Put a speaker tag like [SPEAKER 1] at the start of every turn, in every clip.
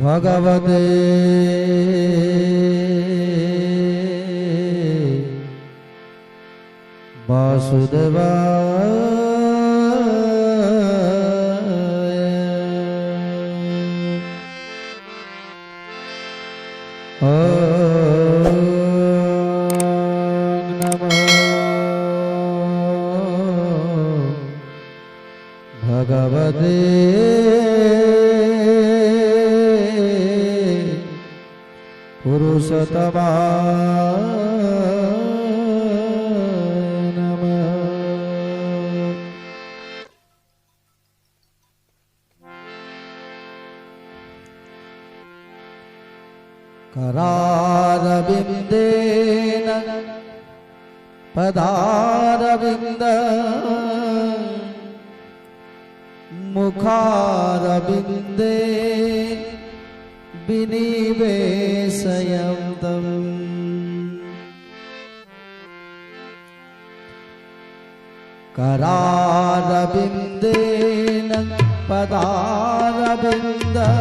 [SPEAKER 1] भगवते वासुदेवाय नमो भगवते पुरुषोत्तमाय नमः। करारविन्देन पदारविन्दं मुखारविन्दे विनिवेशयन्तम् करारविन्देन पदारविन्दं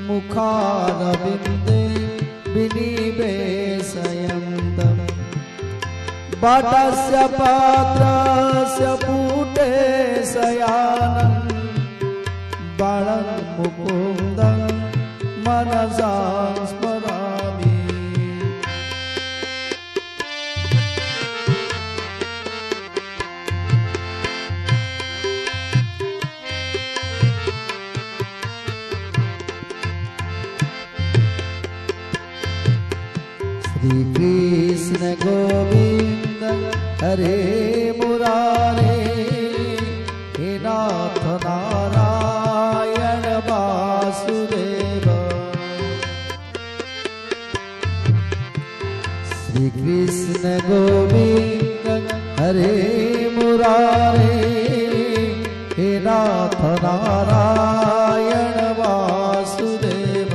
[SPEAKER 1] मुखारविन्दे विनिवेशयन्तम् वटस्य पात्रस्य पुटे शयानं बालं मुकुन्दं मनसा स्मरामि। श्री कृष्ण गोविंद हरे मुरारे हे नाथ नारायण वासुदेव। श्री कृष्ण गोविंद हरे मुरारे हे नाथ नारायण वासुदेव।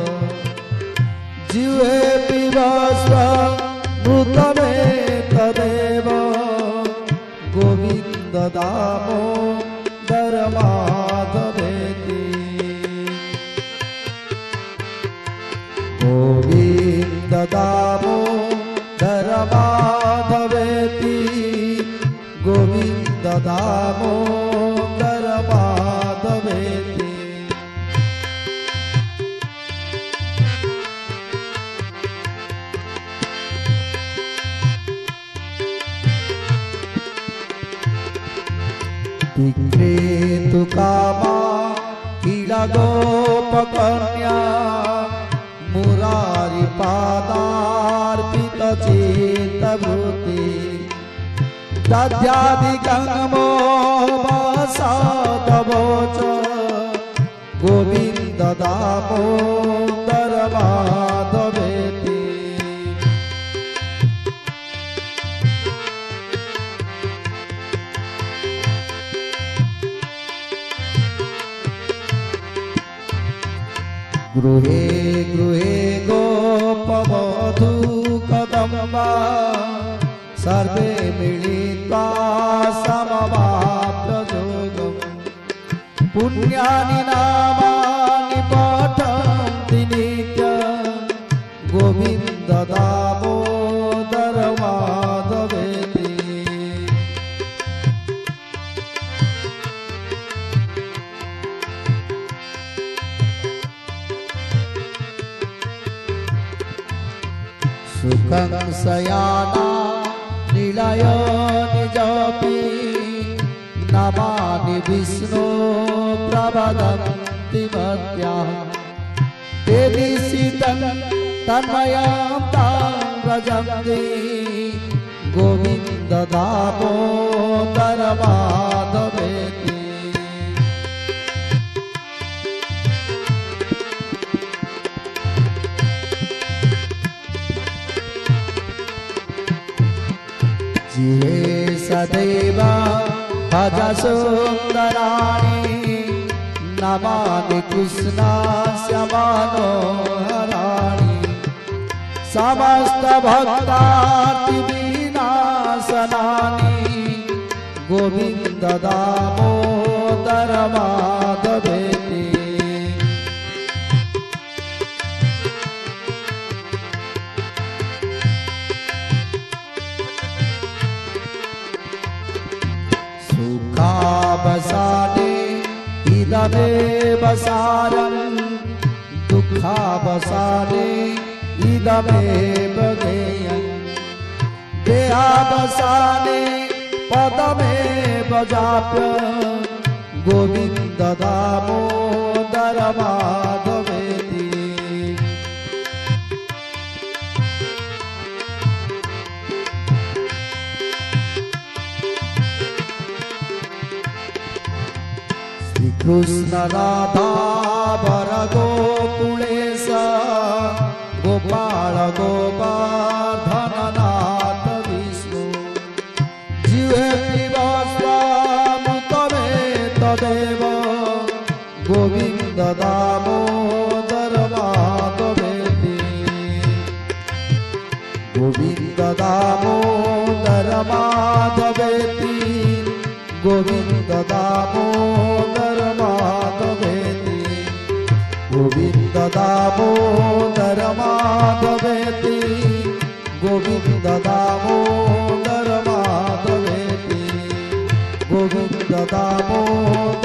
[SPEAKER 1] जीवे पिबस्वमृतमे तदेव गोविंद दामोदर माधवेति। गोविंद दामोदर माधवेति गोविंद दामोदर माधवेति। विक्रेतु कामा कीला गोपकन्या मुरारी पादार्पित चेतभूति। दध्यादिकमो वसादवोच गोविंद दामोदर माधवेति। गृहे गृहे गोपवधू कदम्बा सर्वे मिलित्वा समवाप्य योगम्। पुण्यानि नामानि पठन्ति नित्यं गोविन्द दामोदर माधवेति। सुखं शयाना निलयो निजपि नमानि विष्णु प्रवदन्ति मर्त्याः। देवी सीतं तन्मयं तां व्रजन्ति गोविन्द दामोदर माधवेति। जिहे सदैव भज सुन्दराणि नमामि कृष्णास्य मनोहराणि। समस्त भक्तार्ति विनाशनानि गोविंद दामोदर माधवेति सुखावसाने इदमेव सारम् दुःखावसाने इदमेव ज्ञेयम् देहावसाने पदमेव जाप्यम् गोविंद दामोदर माधवेति कृष्ण राधा वर गोकुलेश गोपाल गोवर्धननाथ विष्णु जीवे पिबस्वामृतमे तदेव गोविंद दामोदर माधवेति गोविंद दामोदर माधवेति गोविंद दामोदर माधवेति गोविंद दामोदर माधवेति गोविंद दामोदर माधवेति गोविंद दामोदर